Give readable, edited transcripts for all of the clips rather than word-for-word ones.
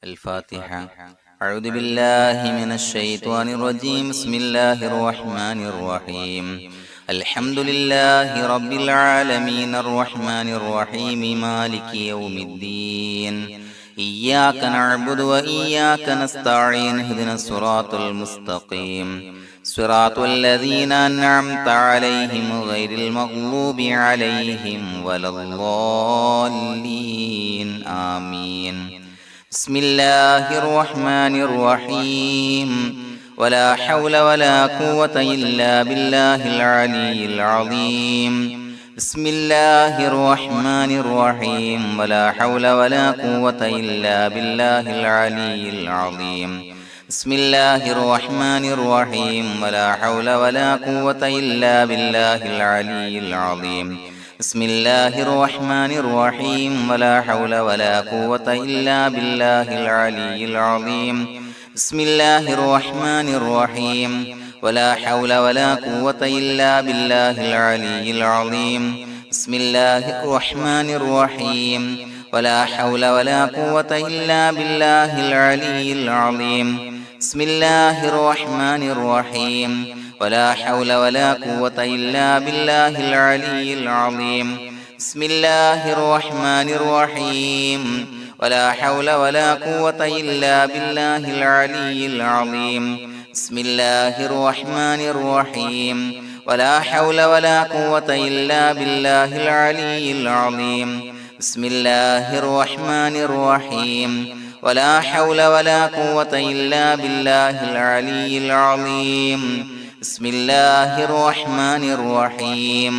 الفاتحة. أعوذ بالله من الشيطان الرجيم. بسم الله الرحمن الرحيم. الحمد لله رب العالمين الرحمن الرحيم مالك يوم الدين. إياك نعبد وإياك نستعين. اهدنا الصراط المستقيم صراط الذين أنعمت عليهم غير المغضوب عليهم ولا الضالين. آمين. بسم الله الرحمن الرحيم. ولا حول ولا قوة إلا بالله العلي العظيم. بسم الله الرحمن الرحيم. ولا حول ولا قوة إلا بالله العلي العظيم. بسم الله الرحمن الرحيم. ولا حول ولا قوة إلا بالله العلي العظيم. بسم الله الرحمن الرحيم. ولا حول ولا قوة إلا بالله العلي العظيم. بسم الله الرحمن الرحيم. ولا حول ولا قوة إلا بالله العلي العظيم. بسم الله الرحمن الرحيم. ولا حول ولا قوة إلا بالله العلي العظيم. بسم الله الرحمن الرحيم. ولا حول ولا قوة إلا بالله العلي العظيم. بسم الله الرحمن الرحيم. ولا حول ولا قوة إلا بالله العلي العظيم. بسم الله الرحمن الرحيم. ولا حول ولا قوة إلا بالله العلي العظيم. بسم الله الرحمن الرحيم. ولا حول ولا قوة إلا بالله العلي العظيم. بسم الله الرحمن الرحيم.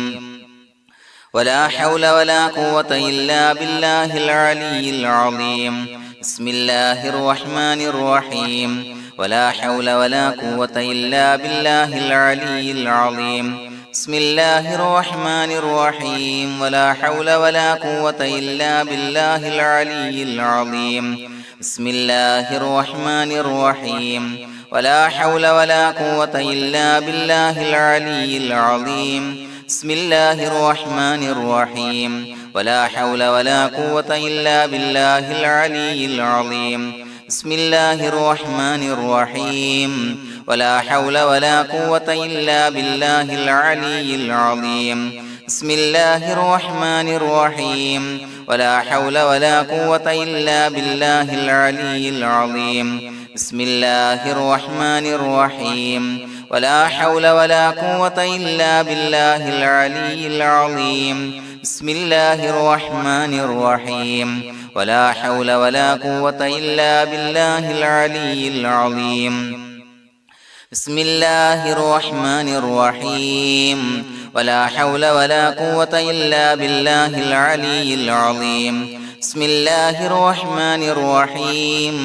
ولا حول ولا قوة إلا بالله العلي العظيم. بسم الله الرحمن الرحيم. ولا حول ولا قوة إلا بالله العلي العظيم. بسم الله الرحمن الرحيم. ولا حول ولا قوة إلا بالله العلي العظيم. بسم الله الرحمن الرحيم. ولا حول ولا قوة إلا بالله العلي العظيم. بسم الله الرحمن الرحيم. ولا حول ولا قوة إلا بالله العلي العظيم. بسم الله الرحمن الرحيم. ولا حول ولا قوة إلا بالله العلي العظيم. بسم الله الرحمن الرحيم. ولا حول ولا قوة إلا بالله العلي العظيم. بسم الله الرحمن الرحيم. ولا حول ولا قوة إلا بالله العلي العظيم. بسم الله الرحمن الرحيم. ولا حول ولا قوة إلا بالله العلي العظيم. بسم الله الرحمن الرحيم. ولا حول ولا قوة إلا بالله العلي العظيم. بسم الله الرحمن الرحيم.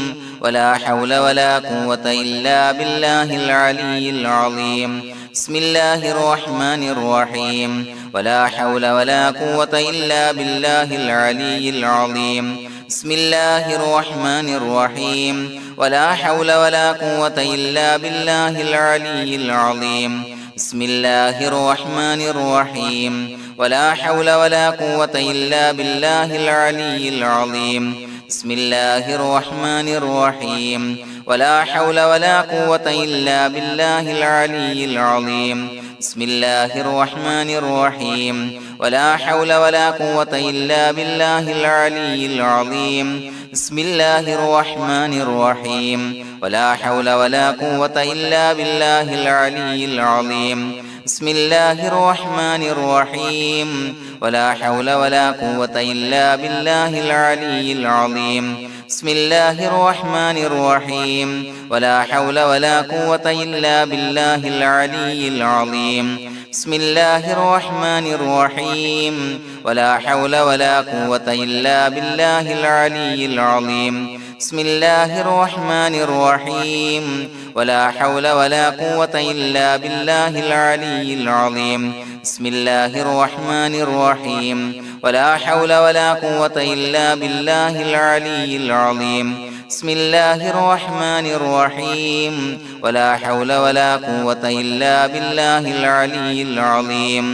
ولا حول ولا قوة إلا بالله العلي العظيم. بسم الله الرحمن الرحيم. ولا حول ولا قوة إلا بالله العلي العظيم. بسم الله الرحمن الرحيم. ولا حول ولا قوة إلا بالله العلي العظيم. بسم الله الرحمن الرحيم. ولا حول ولا قوة إلا بالله العلي العظيم. بسم الله الرحمن الرحيم. ولا حول ولا قوة إلا بالله العلي العظيم. بسم الله الرحمن الرحيم. ولا حول ولا قوة إلا بالله العلي العظيم. بسم الله الرحمن الرحيم. ولا حول ولا قوة إلا بالله العلي العظيم. بسم الله الرحمن الرحيم. ولا حول ولا قوة إلا بالله العلي العظيم. بسم الله الرحمن الرحيم. ولا حول ولا قوة إلا بالله العلي العظيم. بسم الله الرحمن الرحيم. ولا حول ولا قوة إلا بالله العلي العظيم. بسم الله الرحمن الرحيم. ولا حول ولا قوة إلا بالله العلي العظيم. بسم الله الرحمن الرحيم. ولا حول ولا قوة إلا بالله العلي العظيم. بسم الله الرحمن الرحيم. ولا حول ولا قوة إلا بالله العلي العظيم.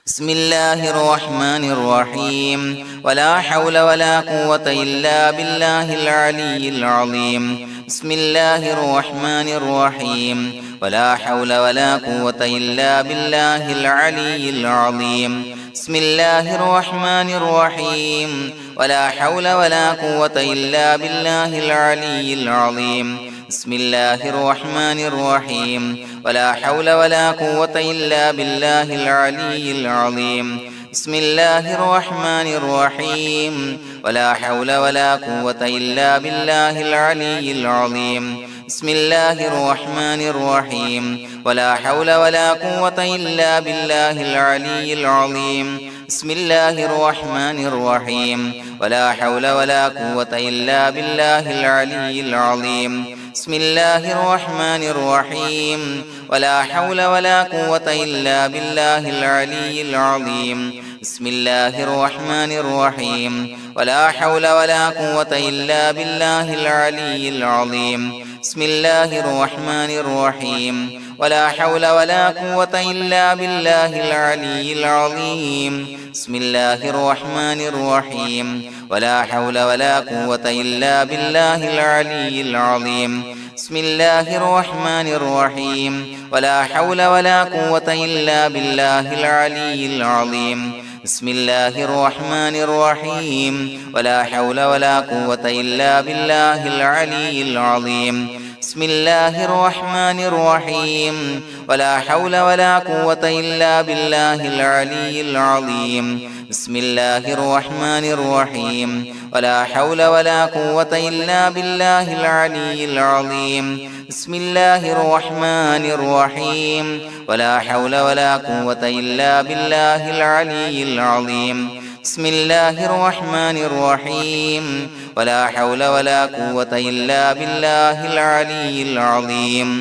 بسم الله الرحمن الرحيم ولا حول ولا قوة إلا بالله العلي العظيم بسم الله الرحمن الرحيم ولا حول ولا قوة إلا بالله العلي العظيم بسم الله الرحمن الرحيم ولا حول ولا قوة إلا بالله العلي العظيم بسم الله الرحمن الرحيم ولا حول ولا قوة إلا بالله العلي العظيم بسم الله الرحمن الرحيم ولا حول ولا قوة إلا بالله العلي العظيم بسم الله الرحمن الرحيم ولا حول ولا قوة إلا بالله العلي العظيم بسم الله الرحمن الرحيم ولا حول ولا قوة إلا بالله العلي العظيم بسم الله الرحمن الرحيم ولا حول ولا قوة إلا بالله العلي العظيم بسم الله الرحمن الرحيم ولا حول ولا قوة إلا بالله العلي العظيم بسم الله الرحمن الرحيم ولا حول ولا قوة إلا بالله العلي العظيم بسم الله الرحمن الرحيم ولا حول ولا قوة إلا بالله العلي العظيم بسم الله الرحمن الرحيم ولا حول ولا قوة إلا بالله العلي العظيم بسم الله الرحمن الرحيم ولا حول ولا قوة إلا بالله العلي العظيم بسم الله الرحمن الرحيم ولا حول ولا قوة إلا بالله العلي العظيم بسم الله الرحمن الرحيم ولا حول ولا قوة إلا بالله العلي العظيم بسم الله الرحمن الرحيم ولا حول ولا قوة إلا بالله العلي العظيم بسم الله الرحمن الرحيم ولا حول ولا قوة إلا بالله العلي العظيم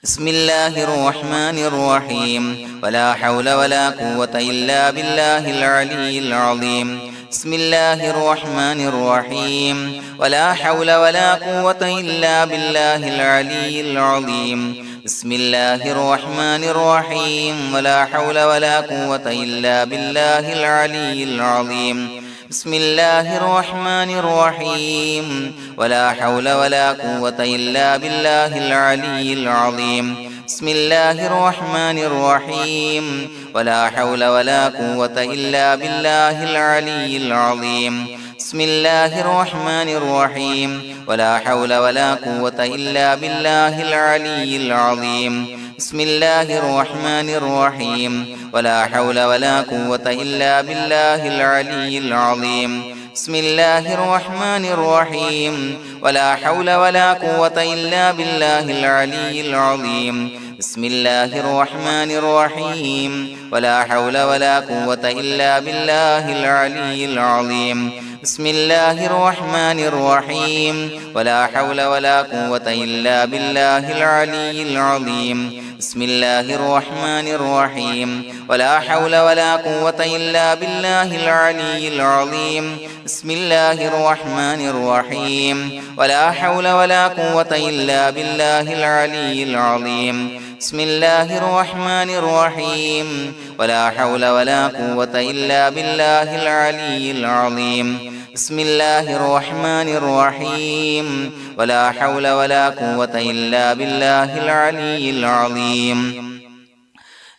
بسم الله الرحمن الرحيم ولا حول ولا قوة إلا بالله العلي العظيم بسم الله الرحمن الرحيم ولا حول ولا قوة إلا بالله العلي العظيم بسم الله الرحمن الرحيم ولا حول ولا قوة إلا بالله العلي العظيم بسم الله الرحمن الرحيم ولا حول ولا قوة إلا بالله العلي العظيم بسم الله الرحمن الرحيم ولا حول ولا قوة إلا بالله العلي العظيم بسم الله الرحمن الرحيم ولا حول ولا قوة إلا بالله العلي العظيم بسم الله الرحمن الرحيم ولا حول ولا قوة إلا بالله العلي العظيم بسم الله الرحمن الرحيم ولا حول ولا قوة إلا بالله العلي العظيم بسم الله الرحمن الرحيم ولا حول ولا قوة إلا بالله العلي العظيم بسم الله الرحمن الرحيم ولا حول ولا قوة إلا بالله العلي العظيم بسم الله الرحمن الرحيم ولا حول ولا قوة إلا بالله العلي العظيم بسم الله الرحمن الرحيم ولا حول ولا قوة إلا بالله العلي العظيم بسم الله الرحمن الرحيم ولا حول ولا قوة إلا بالله العلي العظيم بسم الله الرحمن الرحيم ولا حول ولا قوة إلا بالله العلي العظيم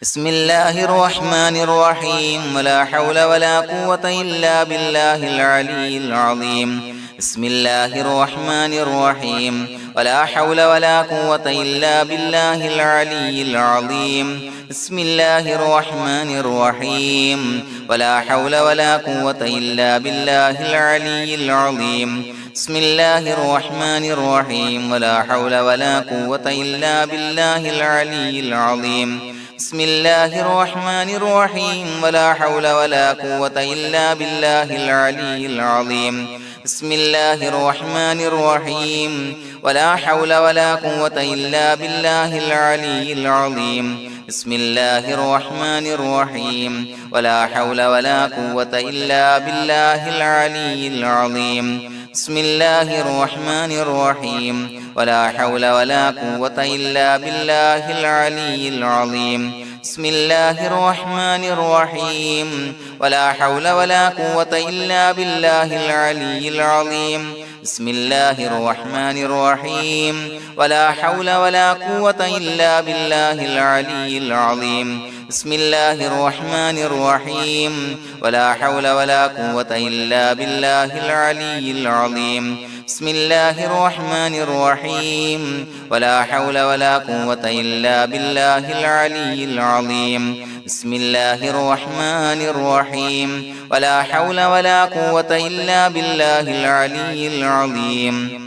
بسم الله الرحمن الرحيم ولا حول ولا قوة إلا بالله العلي العظيم بسم الله الرحمن الرحيم ولا حول ولا قوة إلا بالله العلي العظيم بسم الله الرحمن الرحيم ولا حول ولا قوة إلا بالله العلي العظيم بسم الله الرحمن الرحيم ولا حول ولا قوة إلا بالله العلي العظيم بسم الله الرحمن الرحيم ولا حول ولا قوة إلا بالله العلي العظيم بسم الله الرحمن الرحيم ولا حول ولا قوة إلا بالله العلي العظيم بسم الله الرحمن الرحيم ولا حول ولا قوة إلا بالله العلي العظيم بسم الله الرحمن الرحيم ولا حول ولا قوة إلا بالله العلي العظيم بسم الله الرحمن الرحيم ولا حول ولا قوة إلا بالله العلي العظيم بسم الله الرحمن الرحيم ولا حول ولا قوة إلا بالله العلي العظيم بسم الله الرحمن الرحيم ولا حول ولا قوة إلا بالله العلي العظيم بسم الله الرحمن الرحيم ولا حول ولا قوة إلا بالله العلي العظيم بسم الله الرحمن الرحيم ولا حول ولا قوة إلا بالله العلي العظيم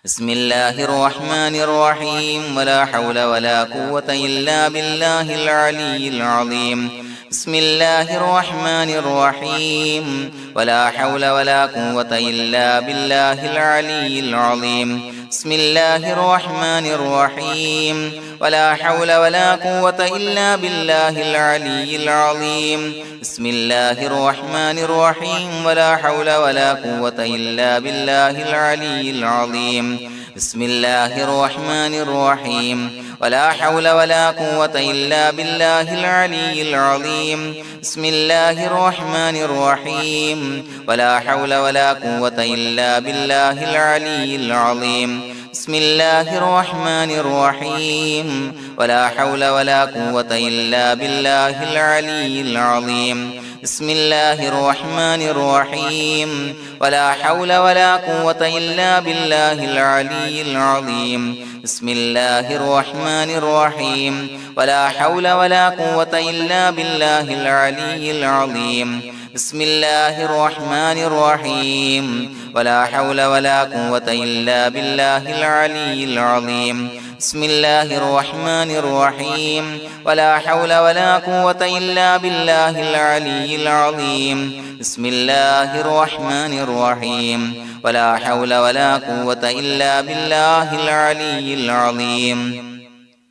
بسم الله الرحمن الرحيم ولا حول ولا قوة إلا بالله العلي العظيم بسم الله الرحمن الرحيم ولا حول ولا قوة إلا بالله العلي العظيم بسم الله الرحمن الرحيم ولا حول ولا قوة إلا بالله العلي العظيم بسم الله الرحمن الرحيم ولا حول ولا قوة إلا بالله العلي العظيم بسم الله الرحمن الرحيم ولا حول ولا قوة إلا بالله العلي العظيم بسم الله الرحمن الرحيم ولا حول ولا قوة إلا بالله العلي العظيم بسم الله الرحمن الرحيم ولا حول ولا قوة إلا بالله العلي العظيم بسم الله الرحمن الرحيم ولا حول ولا قوة إلا بالله العلي العظيم بسم الله الرحمن الرحيم ولا حول ولا قوة إلا بالله العلي العظيم بسم الله الرحمن الرحيم ولا حول ولا قوة إلا بالله العلي العظيم بسم الله الرحمن الرحيم ولا حول ولا قوة إلا بالله العلي العظيم بسم الله الرحمن الرحيم ولا حول ولا قوة إلا بالله العلي العظيم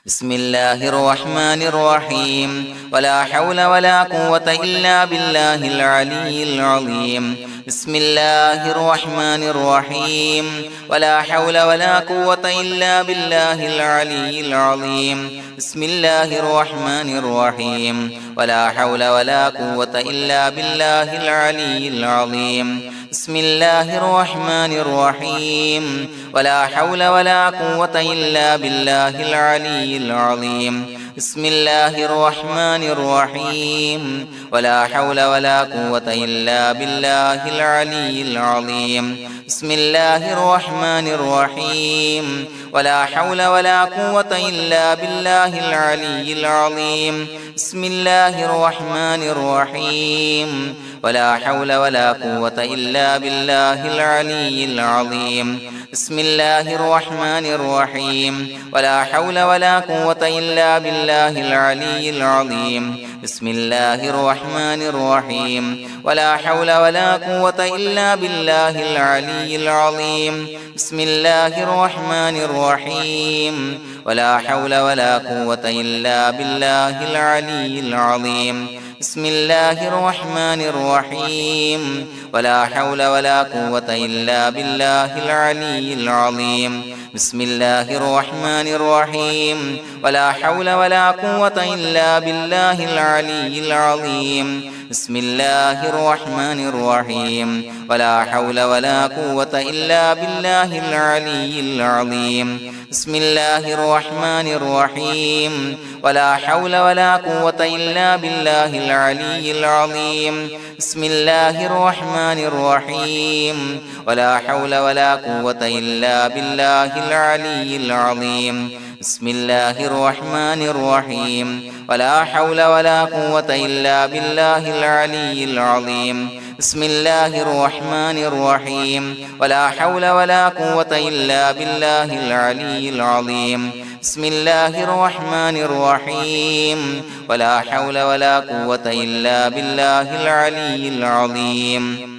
بسم الله الرحمن الرحيم ولا حول ولا قوة إلا بالله العلي العظيم بسم الله الرحمن الرحيم ولا حول ولا قوة إلا بالله العلي العظيم بسم الله الرحمن الرحيم ولا حول ولا قوة إلا بالله العلي العظيم بسم الله الرحمن الرحيم ولا حول ولا قوة إلا بالله العلي العظيم بسم الله الرحمن الرحيم ولا حول ولا قوة إلا بالله العلي العظيم بسم الله الرحمن الرحيم ولا حول ولا قوة إلا بالله العلي العظيم بسم الله الرحمن الرحيم ولا حول ولا قوة إلا بالله العلي العظيم بسم الله الرحمن الرحيم ولا حول ولا قوة إلا بالله العلي العظيم بسم الله الرحمن الرحيم ولا حول ولا قوة إلا بالله العلي العظيم بسم الله الرحمن الرحيم ولا حول ولا قوة إلا بالله العلي العظيم بسم الله الرحمن الرحيم ولا حول ولا قوة إلا بالله العلي العظيم بسم الله الرحمن الرحيم ولا حول ولا قوة إلا بالله العلي العظيم بسم الله الرحمن الرحيم ولا حول ولا قوة إلا بالله العلي العظيم بسم الله الرحمن الرحيم ولا حول ولا قوة إلا بالله العلي العظيم بسم الله الرحمن الرحيم ولا حول ولا قوة إلا بالله العلي العظيم بسم الله الرحمن الرحيم ولا حول ولا قوة إلا بالله العلي العظيم بسم الله الرحمن الرحيم ولا حول ولا قوة إلا بالله العلي العظيم بسم الله الرحمن الرحيم ولا حول ولا قوة إلا بالله العلي العظيم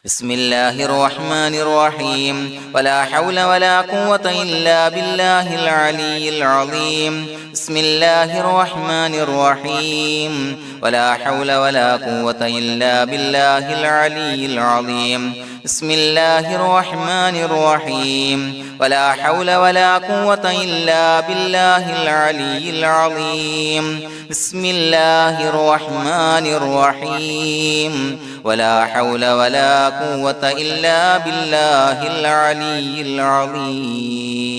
بسم الله الرحمن الرحيم ولا حول ولا قوة إلا بالله العلي العظيم بسم الله الرحمن الرحيم ولا حول ولا قوة إلا بالله العلي العظيم بسم الله الرحمن الرحيم ولا حول ولا قوة إلا بالله العلي العظيم بسم الله الرحمن الرحيم ولا حول ولا قوة إلا بالله العلي العظيم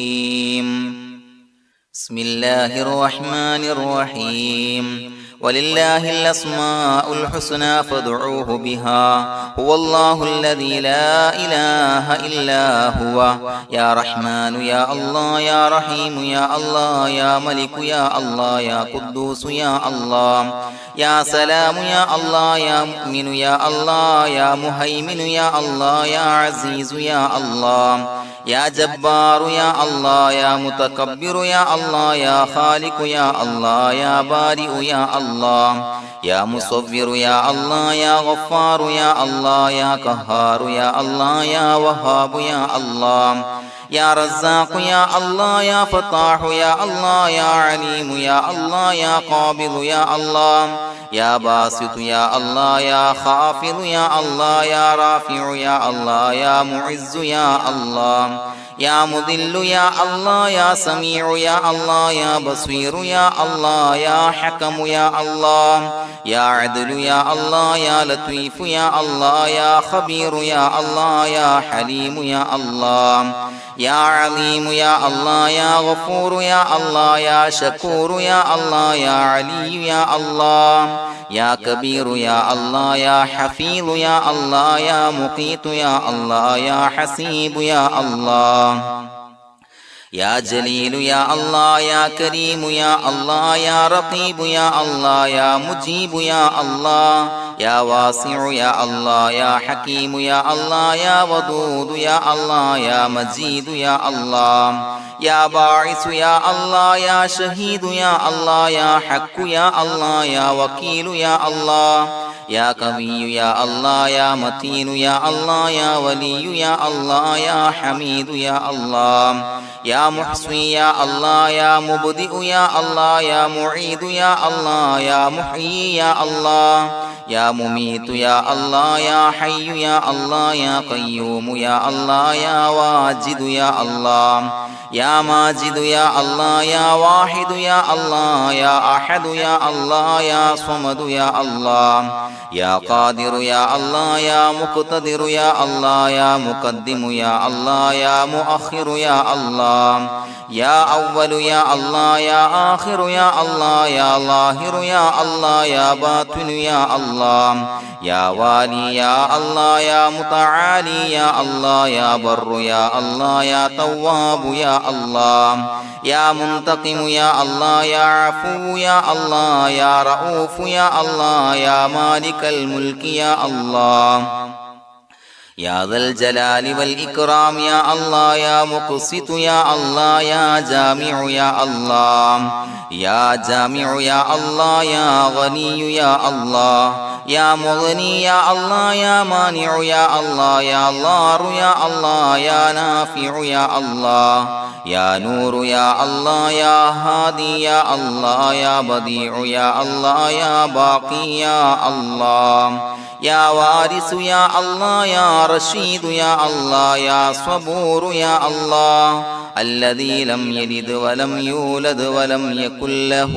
بسم الله الرحمن الرحيم ولله الأسماء الحسنى فادعوه بها هو الله الذي لا إله إلا هو يا رحمن يا الله يا رحيم يا الله يا ملك يا الله يا قدوس يا الله يا سلام يا الله يا مؤمن يا الله يا مهيمن يا الله يا عزيز يا الله يا جبار يا الله يا متكبر يا الله يا خالق يا الله يا بارئ يا الله يا مصور يا الله يا غفار يا الله يا قهار يا الله يا وهاب يا الله يا رزاق يا الله يا فتاح يا الله يا عليم يا الله يا قابض يا الله يا باسط يا الله يا خافض يا الله يا رافع يا الله يا معز يا الله يا مذل يا الله يا سميع يا الله يا بصير يا الله يا حكم يا الله يا عدل يا الله يا لطيف يا الله يا خبير يا الله يا حليم يا الله يا عليم يا الله يا غفور يا الله يا شكور يا الله يا علي يا الله يا كبير يا الله يا حفيظ يا الله يا مقيت يا الله يا حسيب يا الله يا جليل يا الله يا كريم يا الله يا رقيب يا الله يا مجيب يا الله يا واسع يا الله يا حكيم يا الله يا ودود يا الله يا مجيد يا الله يا باعث يا الله يا شهيد يا الله يا حق يا الله يا وكيل يا الله يا قوي يا الله يا متين يا الله يا ولي يا الله يا حميد يا الله يا محصي يا الله يا مبدئ يا الله يا معيد يا الله يا محيي يا الله يا مميت يا الله يا حي يا الله يا قيوم يا الله يا واجد يا الله يا ماجد يا الله يا واحد يا الله يا أحد يا الله يا صمد يا الله يا قادر يا الله يا مقتدر يا الله يا مقدم يا الله يا مؤخر يا الله يا أول يا الله يا آخر يا الله يا ظاهر يا الله يا باطن يا الله يا والي يا الله يا متعالي يا الله يا بر يا الله يا تواب يا الله يا منتقم يا الله يا عفو يا الله يا رؤوف يا الله يا مالك الملك يا الله يا ذا الجلال والإكرام يا الله يا مقسط يا الله يا جامع يا الله يا جامع يا الله يا غني يا الله يا مغني يا الله يا مانع يا الله يا ضار يا الله يا نافع يا الله يا نور يا الله يا هادي يا الله يا بديع يا الله يا باقي يا الله يا وارث يا الله يا رشيد يا الله يا صبور يا الله الذي لم يلد ولم يولد ولم يكن له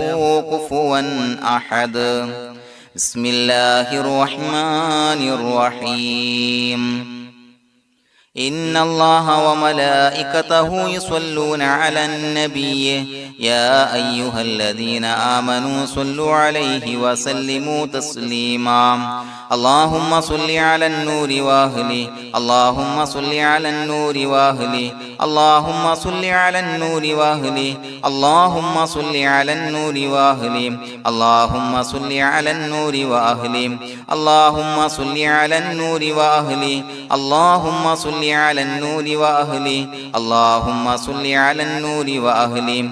كفوا أحد بسم الله الرحمن الرحيم إن الله وملائكته يصلون على النبي يا أيها الذين آمنوا صلوا عليه وسلموا تسليما اللهم صل على النور وأهله اللهم صل على النور وأهله اللهم صل على النور وأهله اللهم صل على النور وأهله اللهم صل على النور وأهله اللهم صل على النور وأهله اللهم صل على النور وأهله اللهم صل على النور وأهله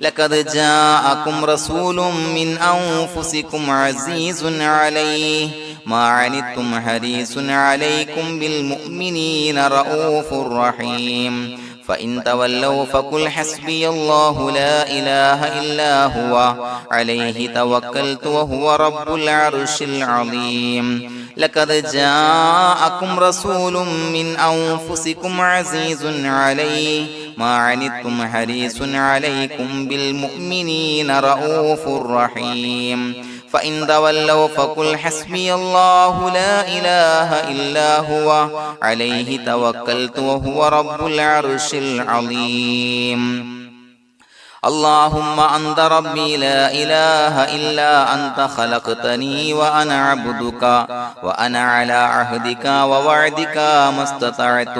لقد جاءكم رسول من أنفسكم عزيز عليه ما عنتم حريص عليكم بالمؤمنين رؤوف رحيم فإن تولوا فقل حسبي الله لا إله إلا هو عليه توكلت وهو رب العرش العظيم لقد جاءكم رسول من أنفسكم عزيز عليه ما عنتم حريص عليكم بالمؤمنين رؤوف رحيم فإن تولوا فقل حسبي الله لا إله إلا هو عليه توكلت وهو رب العرش العظيم اللهم أنت ربي لا إله إلا أنت خلقتني وأنا عبدك وأنا على عهدك ووعدك ما استطعت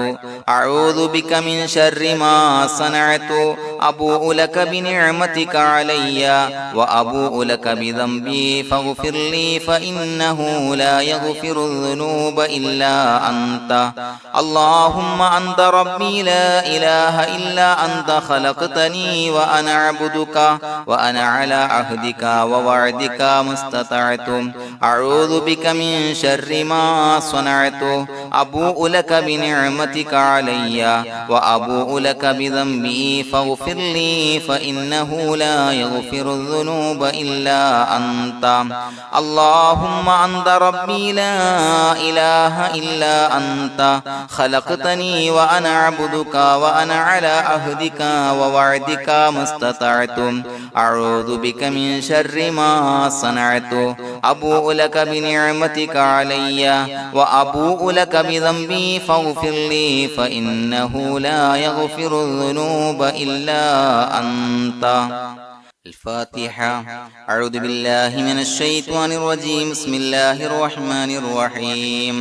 أعوذ بك من شر ما صنعت أبوء لك بنعمتك علي وأبوء لك بذنبي فاغفر لي فإنه لا يغفر الذنوب إلا أنت اللهم أنت ربي لا إله إلا أنت خلقتني وأنا عبدك وأنا على عهدك ووعدك ما استطعت أعوذ بك من شر ما صنعت أبوء لك بنعمتك علي وأبوء لك بذنبي فاغفر لي فإنه لا يغفر الذنوب إلا أنت اللهم أنت ربي لا إله إلا أنت خلقتني وأنا عبدك وأنا على عهدك ووعدك ما استطعت أعوذ بك من شر ما صنعت أبوء لك بنعمتك علي وأبوء لك بذنبي فاغفر لي فإنه لا يغفر الذنوب إلا أنت الفاتحة أعوذ بالله من الشيطان الرجيم بسم الله الرحمن الرحيم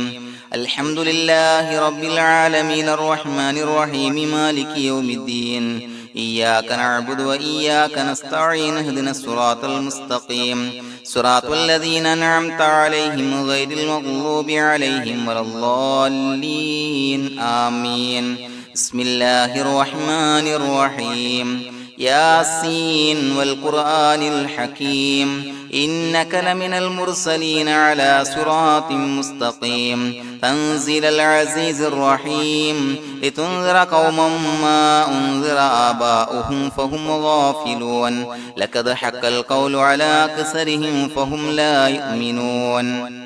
الحمد لله رب العالمين الرحمن الرحيم مالك يوم الدين إياك نعبد وإياك نستعين اهدنا الصراط المستقيم صراط الذين أنعمت عليهم غير المغضوب عليهم ولا الضالين آمين بسم الله الرحمن الرحيم ياسين والقرآن الحكيم إنك لمن المرسلين على صراط مستقيم تنزيل العزيز الرحيم لتنذر قوما ما أنذر آباؤهم فهم غافلون لقد حق القول على أكثرهم فهم لا يؤمنون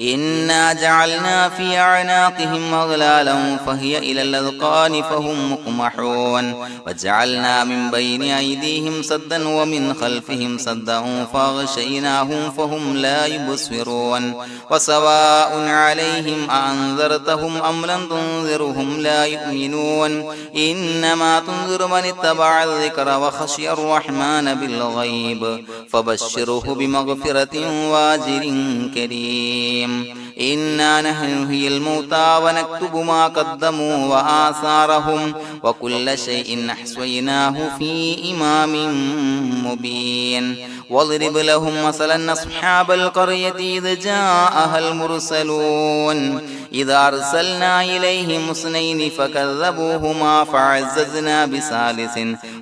إنا جعلنا في أعناقهم أغلالا فهي إلى الأذقان فهم مقمحون وجعلنا من بين أيديهم سدا ومن خلفهم سدا فأغشيناهم فهم لا يبصرون وسواء عليهم أأنذرتهم أم لم تنذرهم لا يؤمنون إنما تنذر من اتبع الذكر وخشي الرحمن بالغيب فبشره بمغفرة وأجر كريم إنا نحن نحيي الموتى ونكتب ما قدموا وآثارهم وكل شيء أحصيناه في إمام مبين واضرب لهم مثلا أصحاب القرية إذ جاءها المرسلون إذا أرسلنا إليهم اثنين فكذبوهما فعززنا بثالث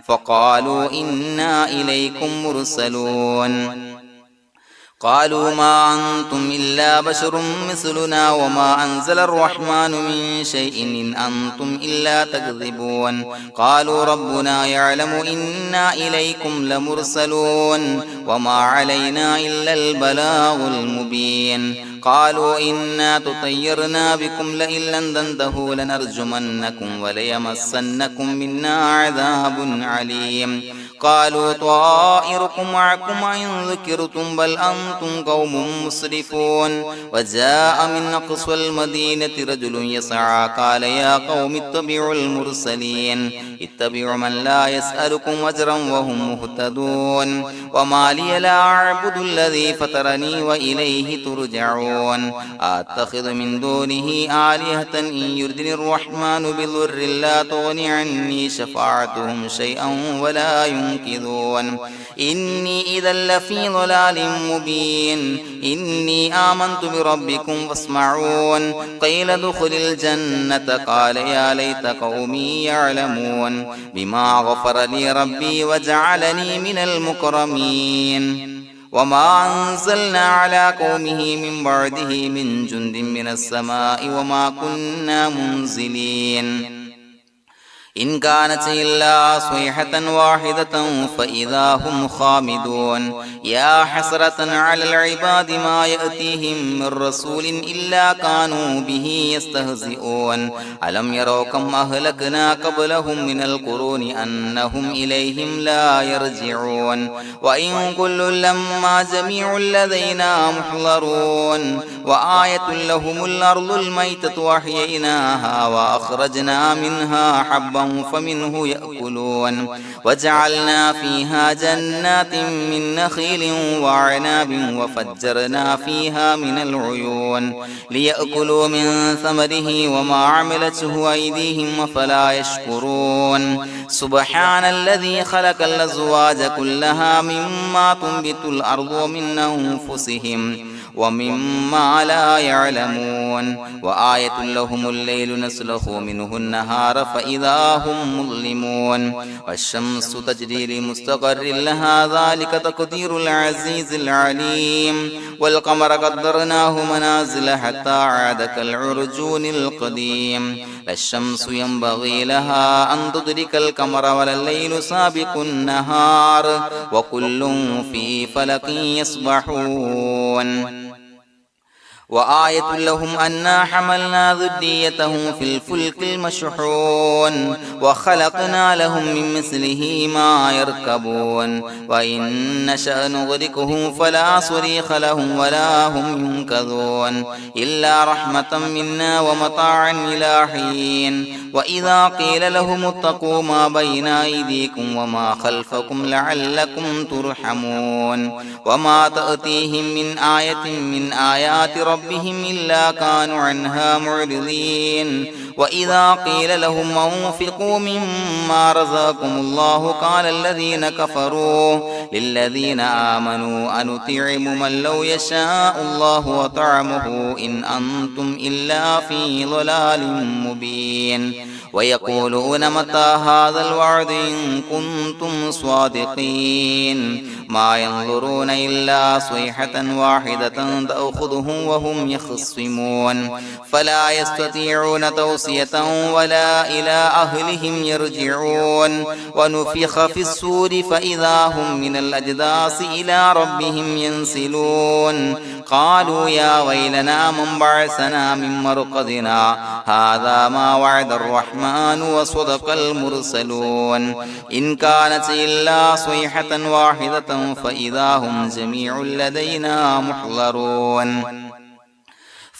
فقالوا إنا إليكم مرسلون قالوا ما أنتم إلا بشر مثلنا وما أنزل الرحمن من شيء إن أنتم إلا تكذبون قالوا ربنا يعلم إنا إليكم لمرسلون وما علينا إلا البلاغ المبين قالوا إنا تطيرنا بكم لئن لم تنتهوا لنرجمنكم وليمسنكم منا عذاب عليم قالوا طائركم معكم إن ذكرتم بل أنتم قوم مسرفون وجاء من أقصى المدينة رجل يسعى قال يا قوم اتبعوا المرسلين اتبعوا من لا يسألكم أجرا وهم مهتدون وما لي لا أعبد الذي فطرني وإليه ترجعون يسمعون أتخذ من دونه آلهة إن يردني الرحمن بضر لا تغن عني شفاعتهم شيئا ولا ينقذون إني إذا لفي ضلال مبين إني آمنت بربكم فاسمعون قيل ادخل الجنة قال يا ليت قومي يعلمون بما غفر لي ربي وجعلني من المكرمين وما أنزلنا على قومه من بعده من جند من السماء وما كنا منزلين إن كانت إلا صيحة واحدة فإذا هم خامدون يا حسرة على العباد ما يأتيهم من رسول إلا كانوا به يستهزئون ألم يروا كم أهلكنا قبلهم من القرون أنهم إليهم لا يرجعون وإن كل لما جميع لدينا محضرون وآية لهم الأرض الميتة وأحييناها وأخرجنا منها حبا فمنه يأكلون وجعلنا فيها جنات من نخيل وعناب وفجرنا فيها من العيون ليأكلوا من ثمره وما عملته أيديهم فلا يشكرون سبحان الذي خلق الأزواج كلها مما تنبت الأرض ومن أنفسهم ومما لا يعلمون وآية لهم الليل نسلخ منه النهار فإذا هم مظلمون والشمس تجري لمستقر لها ذلك تقدير العزيز العليم والقمر قدرناه منازل حتى عاد كالعرجون القديم لا الشمس ينبغي لها أن تدرك القمر ولا الليل سابق النهار وكل في فلك يسبحون وآية لهم أنا حملنا ذريتهم في الفلك المشحون وخلقنا لهم من مثله ما يركبون وإن نشأ نغرقهم فلا صريخ لهم ولا هم ينقذون إلا رحمة منا ومتاعا إلى حين وإذا قيل لهم اتقوا ما بين أيديكم وما خلفكم لعلكم ترحمون وما تأتيهم من آية من آيات ربهم إلا كانوا عنها معرضين وإذا قيل لهم أنفقوا مما رزقكم الله قال الذين كفروا للذين آمنوا أنطعم من لو يشاء الله وطعمه إن أنتم إلا في ضلال مبين ويقولون متى هذا الوعد إن كنتم صادقين ما ينظرون إلا صيحة واحدة تأخذهم وهم يخصمون فلا يستطيعون توصية ولا إلى أهلهم يرجعون ونفخ في الصور فإذا هم من الأجداث إلى ربهم ينسلون قالوا يا ويلنا من بعثنا من مرقدنا هذا ما وعد الرحمن وصدق المرسلون إن كانت إلا صيحة واحدة فإذا هم جميع لدينا محضرون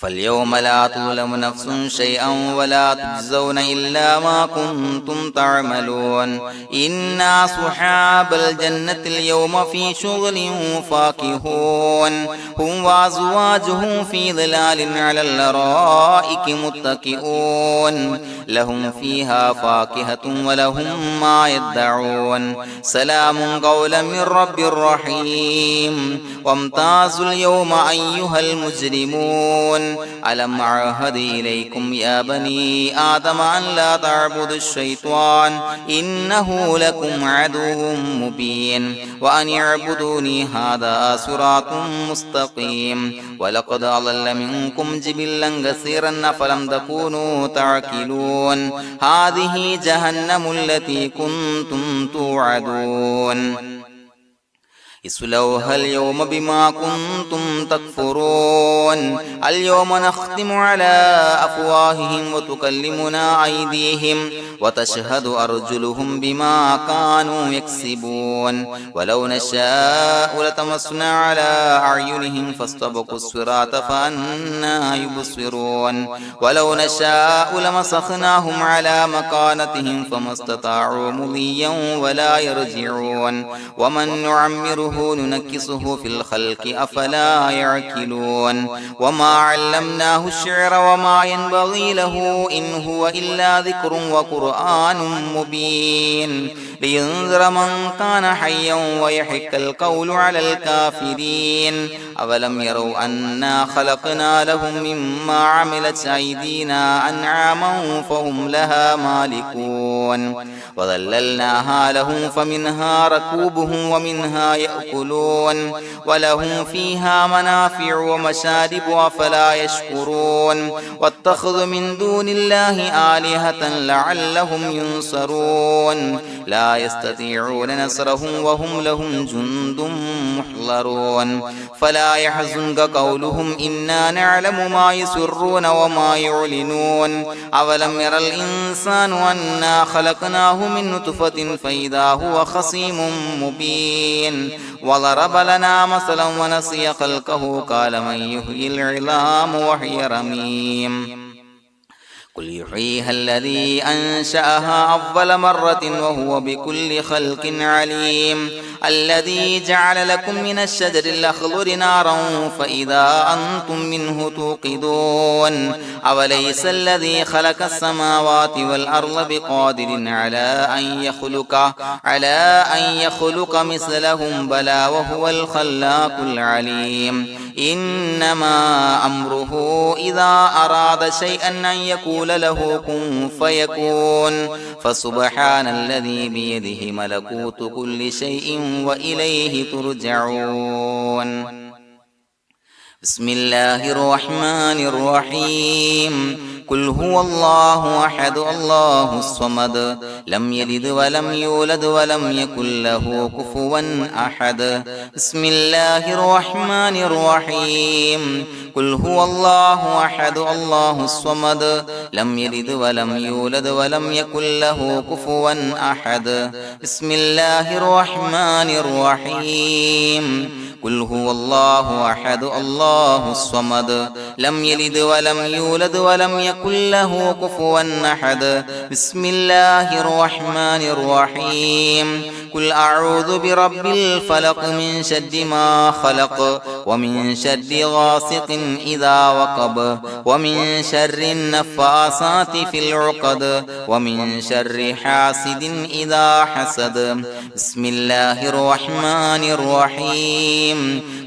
فاليوم لا تظلم نفس شيئا ولا تجزون إلا ما كنتم تعملون إنا أصحاب الجنة اليوم في شغل فاكهون هم وأزواجهم في ظلال على الأرائك متكئون لهم فيها فاكهة ولهم ما يدعون سلام قولا من رب رحيم وامتازوا اليوم أيها المجرمون ألم أعهد إليكم يا بني آدم أن لا تعبدوا الشيطان إنه لكم عدو مبين وأن اعبدوني هذا صراط مستقيم ولقد أضل منكم جبلا كثيرا فلم تكونوا تعقلون هذه جهنم التي كنتم توعدون اصلوها اليوم بما كنتم تكفرون اليوم نختم على أفواههم وتكلمنا أيديهم وتشهد أرجلهم بما كانوا يكسبون ولو نشاء لطمسنا على أعينهم فاستبقوا الصراط فأنى يبصرون ولو نشاء لمسخناهم على مكانتهم فما استطاعوا مضيا ولا يرجعون ومن نعمره ننكسه في الخلق أفلا يعقلون وما علمناه الشعر وما ينبغي له إن هو إلا ذكر وقرآن مبين لينذر من كان حيا ويحق القول على الكافرين أولم يروا أنا خلقنا لهم مما عملت أيدينا أنعاما فهم لها مالكون وظللناها لهم فمنها ركوبهم ومنها يأكلون ولهم فيها منافع ومشارب أفلا يشكرون واتخذوا من دون الله آلهة لعلهم ينصرون لا يستطيعون نصرهم وهم لهم جند محضرون فلا يحزنك قولهم إنا نعلم ما يسرون وما يعلنون أولم ير الإنسان أنا خلقناه من نطفة فإذا هو خصيم مبين وضرب لنا مثلا ونسي خلقه قال من يحيي العظام وهي رميم قل يحييها الذي أنشأها أول مرة وهو بكل خلق عليم الذي جعل لكم من الشجر الأخضر نارا فإذا أنتم منه توقدون أوليس الذي خلق السماوات والأرض بقادر على أن يخلق مثلهم بلى وهو الخلاق العليم إنما أمره إذا أراد شيئا أن يقول له كن فيكون فسبحان الذي بيده ملكوت كل شيء وإليه ترجعون بسم الله الرحمن الرحيم قل هو الله أحد الله الصمد لم يلد ولم يولد ولم يكن له كفوا أحد بسم الله الرحمن الرحيم قل هو الله أحد الله الصمد لم يلد ولم يولد ولم يكن له كفوا أحد بسم الله الرحمن الرحيم قل هو الله أحد الله الصمد لم يلد ولم يولد ولم يكن له كفوا أحد بسم الله الرحمن الرحيم قل أعوذ برب الفلق من شر ما خلق ومن شر غاسق إذا وقب ومن شر النفاثات في العقد ومن شر حاسد إذا حسد بسم الله الرحمن الرحيم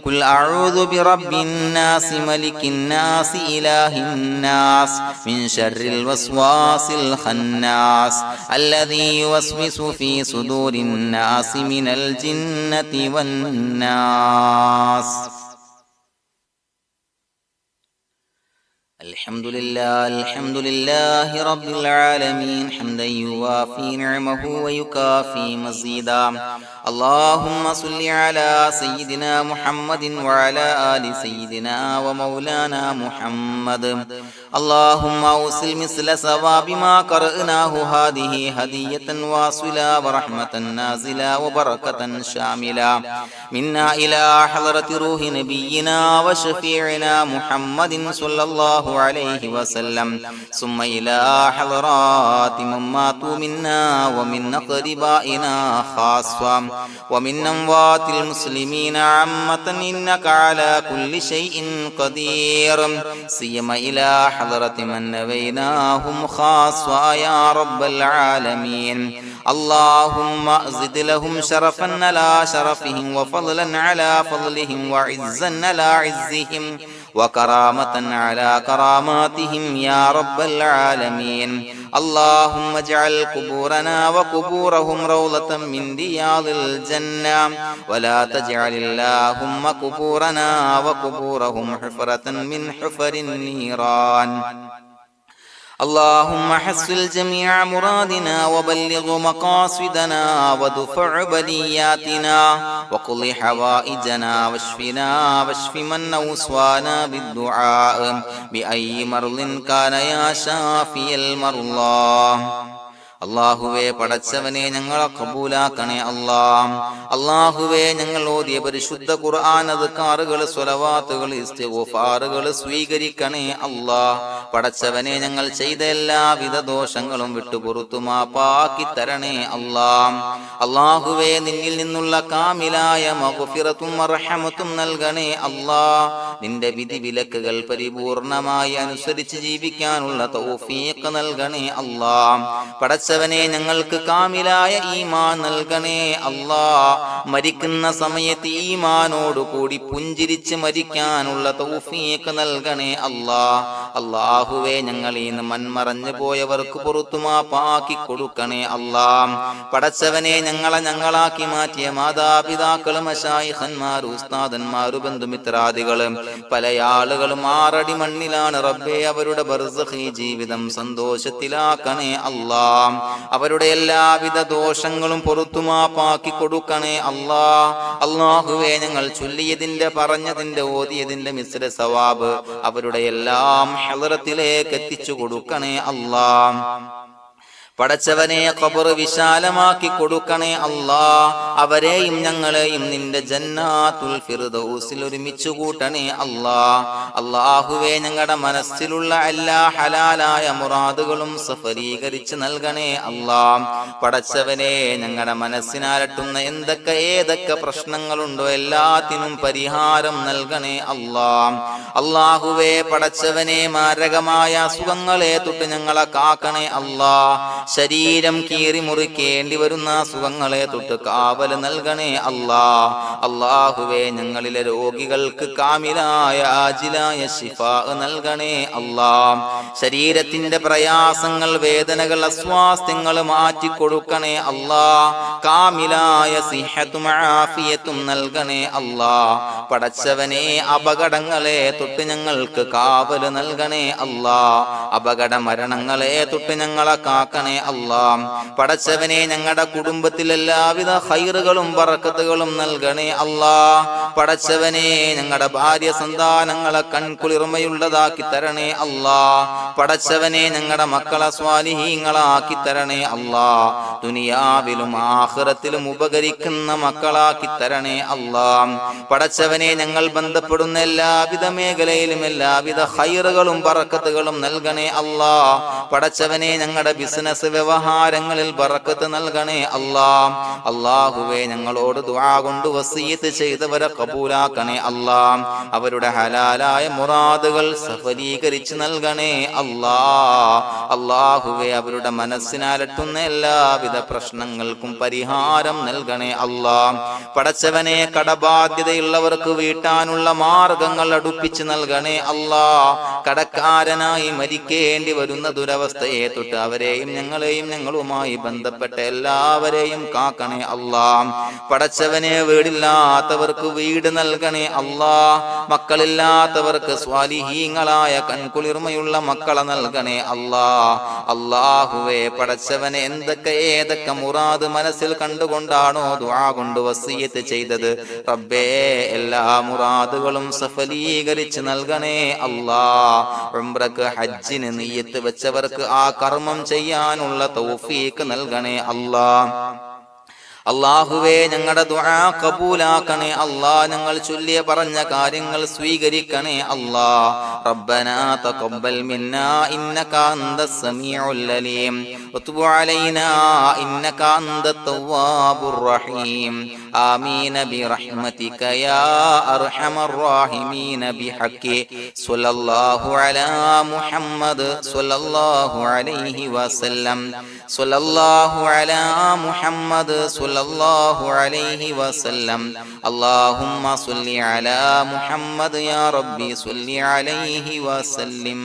قل أعوذ برب الناس ملك الناس إله الناس من شر الوسواس الخناس الذي يوسوس في صدور الناس من الجنة والناس الحمد لله رب العالمين حمدا يوافي نعمه ويكافي مزيدا اللهم صل على سيدنا محمد وعلى آل سيدنا ومولانا محمد اللهم أوصل مثل ثواب ما قرأناه هذه هدية واصلة ورحمة نازلة وبركة شاملة منا إلى حضرة روح نبينا وشفيعنا محمد صلى الله عليه وسلم ثم إلى حضرات من ماتوا منا ومن أقربائنا خاصة ومن أموات المسلمين عامة إنك على كل شيء قدير سيما إلى حضرة من نبيناهم خاصة يا رب العالمين اللهم زد لهم شرفا على شرفهم وفضلا على فضلهم وعزا على عزهم وكرامة على كراماتهم يا رب العالمين اللهم اجعل قبورنا وقبورهم روضة من رياض الجنة ولا تجعل اللهم قبورنا وقبورهم حفرة من حفر النيران اللهم حصل جميع مرادنا وبلغ مقاصدنا وادفع بلياتنا وقض حوائجنا واشف من أوصانا بالدعاء بأي مرض كان يا شافي المرضى. അള്ളാഹുവേ, പടച്ചവനെ ഞങ്ങളെ കബൂലാക്കണേ അല്ലാ. അള്ളാഹുവേ, ഞങ്ങൾ ഓതിയ പരിശുദ്ധ ഖുർആൻ, അദ്കാറുകൾ, സ്വലവാത്തുകൾ, ഇസ്തിഗ്ഫാറുകൾ സ്വീകരിക്കണേ അല്ലാ. പടച്ചവനെ, ഞങ്ങൾ ചെയ്ത എല്ലാവിധ ദോഷങ്ങളും വിട്ടുപുറത്തു മാപ്പാക്കി തരണേ അല്ലാ. അള്ളാഹുവേ, നിന്നിൽ നിന്നുള്ള കാമിലായ മഗ്ഫിറത്തും റഹ്മത്തും നൽകണേ അല്ലാ. നിന്റെ വിധി വിലക്കുകൾ പരിപൂർണമായി അനുസരിച്ച് ജീവിക്കാനുള്ള തൗഫീഖ് നൽകണേ അല്ലാ. പടച്ചവനെ, ഞങ്ങൾക്ക് കാമിലായ ഈമാൻ നൽകണേ അല്ലാ. മരിക്കുന്ന സമയത്ത് ഈമാനോട് കൂടി പുഞ്ചിരിച്ച് മരിക്കാനുള്ള തൗഫീഖ് നൽകണേ അല്ലാ. അല്ലാഹുവേ, ഞങ്ങളീന്ന് മൺമറഞ്ഞു പോയവർക്ക് പുറത്തു മാപ്പാക്കി കൊടുക്കണേ അല്ലാ. പടച്ചവനെ, ഞങ്ങളാക്കി മാറ്റിയ മാതാപിതാക്കളും മശായിഖന്മാരും ഉസ്താദന്മാരും ബന്ധുമിത്രാദികളും പല ആളുകളും 6 അടി മണ്ണിലാണ് റബ്ബേ. അവരുടെ ബർസഖി ജീവിതം സന്തോഷത്തിലാക്കണേ അല്ലാ. അവരുടെ എല്ലാവിധ ദോഷങ്ങളും പുറത്തു മാപ്പാക്കി കൊടുക്കണേ അല്ലാ. അല്ലാഹുവേ, ഞങ്ങൾ ചൊല്ലിയതിന്റെ, പറഞ്ഞതിന്റെ, ഓതിയതിന്റെ മിശ്ര സവാബ് അവരുടെ എല്ലാം ഹളറത്തിലേക്ക് എത്തിച്ചു കൊടുക്കണേ അല്ലാ. പടച്ചവനെ, ഖബർ വിശാലമാക്കി കൊടുക്കണേ അല്ലാ. അവരെയും ഞങ്ങളെയും നിന്റെ ജന്നാത്തുൽ ഫിർദൗസിൽ ഒരുമിച്ച് കൂട്ടണേ അല്ലാ. അല്ലാഹുവേ, ഞങ്ങളുടെ മനസ്സിലുള്ള എല്ലാ ഹലാലായ മുറാദുകളും സഫലീകരിച്ച് നൽകണേ അല്ലാ. പടച്ചവനെ, ഞങ്ങളുടെ മനസ്സിനാലട്ടുന്ന ഏതൊക്കെ പ്രശ്നങ്ങളുണ്ടോ എല്ലാത്തിനും പരിഹാരം നൽകണേ അല്ലാ. അല്ലാഹുവേ, പടച്ചവനെ, മാരകമായ അസുഖങ്ങളെ തൊട്ട് ഞങ്ങളെ കാക്കണേ അല്ലാ. ശരീരം കീറി മുറിക്കേണ്ടി വരുന്ന അസുഖങ്ങളെ തൊട്ട് കാവല് നൽകണേ അല്ലാ. അല്ലാഹുവേ, ഞങ്ങളിലെ രോഗികൾക്ക് കാമിലായ ആജിലായ ശിഫാ നൽകണേ അല്ലാ. ശരീരത്തിന്റെ പ്രയാസങ്ങൾ, വേദനകൾ, അസ്വാസ്ഥ്യങ്ങൾ മാറ്റി കൊടുക്കണേ അല്ലാ. കാമിലായ സിഹത്തും ആഫിയത്തും നൽകണേ അല്ലാ. പടച്ചവനെ, അപകടങ്ങളെ തൊട്ട് ഞങ്ങൾക്ക് കാവല് നൽകണേ അല്ലാ. അപകട മരണങ്ങളെ തൊട്ട് ഞങ്ങളെ കാക്കണേ അല്ലാ. പടച്ചവനെ, ഞങ്ങളുടെ കുടുംബത്തിൽ എല്ലാവിധ ഖൈറുകളും ബറക്കത്തുകളും നൽകണേ അല്ലാ. പടച്ചവനെ, ഞങ്ങളുടെ ഭാര്യ സന്താനങ്ങളെ കൺകുളിർമയുള്ളതാക്കി തരണേ അല്ലാ. പടച്ചവനെ, ഞങ്ങളുടെ മക്കളെ സ്വാലിഹീങ്ങളാക്കി തരണേ അല്ലാ. ദുനിയാവിലും ആഖിറത്തിലും ഉപകരിക്കുന്ന മക്കളാക്കി തരണേ അല്ലാ. പടച്ചവനെ, ഞങ്ങൾ ബന്ധപ്പെടുന്ന എല്ലാവിധ മേഖലയിലും എല്ലാവിധ ഖൈറുകളും ബറക്കത്തുകളും നൽകണേ അല്ലാ. പടച്ചവനെ, ഞങ്ങളുടെ ബിസിനസ് വ്യവഹാരങ്ങളിൽ ബറക്കത്ത് നൽകണേ അല്ലാ. അല്ലാഹുവേ, ഞങ്ങളോട് ദുആ കൊണ്ട് വസിയത്ത് ചെയ്തവരെ കബൂലാക്കണേ അല്ലാ. അവരുടെ ഹലാലായ മുറാദുകൾ സഫലീകരിച്ച് നൽകണേ അല്ലാ. അല്ലാഹുവേ, അവരുടെ മനസ്സിനാലട്ടുന്ന എല്ലാവിധ പ്രശ്നങ്ങൾക്കും പരിഹാരം നൽകണേ അല്ലാ. പടച്ചവനെ, കടബാധ്യതയുള്ളവർക്ക് വീട്ടാനുള്ള മാർഗങ്ങൾ അടുപ്പിച്ച് നൽകണേ അല്ലാ. കടക്കാരനായി മരിക്കേണ്ടി വരുന്ന ദുരവസ്ഥയെ തൊട്ട് അവരെയും ഞങ്ങളെയും ഞങ്ങളുമായി ബന്ധപ്പെട്ട എല്ലാവരെയും കാക്കണേ അല്ലാ. പടച്ചവനെ, വീടില്ലാത്തവർക്ക് വീട് നൽകണേ അല്ലാ. മക്കളില്ലാത്തവർക്ക് സ്വാലിഹീങ്ങളായ കൺകുളിർമയുള്ള മക്കളെ നൽകണേ അല്ലാ. അല്ലാഹുവേ, പടച്ചവനെ, ഏതൊക്കെ മുറാദ് മനസ്സിൽ കണ്ടുകൊണ്ടാണോ ദുആ കൊണ്ട് വസിയത്ത് ചെയ്തത് റബ്ബേ, എല്ലാ മുറാദുകളും സഫലീകരിച്ച് നൽകണേ അല്ലാ. ഉംറക്ക്, ഹജ്ജിന് നിയ്യത്ത് വെച്ചവർക്ക് ആ കർമ്മം ചെയ്യാനുള്ള തൗഫീഖ് നൽകണേ അല്ലാ. അല്ലാഹുവേ, ഞങ്ങളുടെ ദുആ കബൂലാക്കണേ അല്ലാ. ഞങ്ങൾ ചൊല്ലിയ പറഞ്ഞ കാര്യങ്ങൾ സ്വീകരിക്കണേ അല്ലാ. റബ്ബനാ തഖബ്ബൽ മിന്നാ ഇന്നക അന്തസ് സമീഉൽ അലീം വതുബ് അലൈനാ ഇന്നക അന്തത് തവ്വാബുർ റഹീം. ആമീൻ ബിറഹ്മതിക യാ അർഹമർ റഹീമീൻ ബിഹഖി സ്വല്ലല്ലാഹു അലാ മുഹമ്മദ് സ്വല്ലല്ലാഹു അലൈഹി വസല്ലം. സ്വല്ലല്ലാഹു അലാ മുഹമ്മദ് സ്വല്ലല്ലാഹു അലൈഹി വസല്ലം. അല്ലാഹുമ്മ സ്വല്ലി അലാ മുഹമ്മദ് യാ റബ്ബി സ്വല്ലി അലൈഹി വസല്ലം.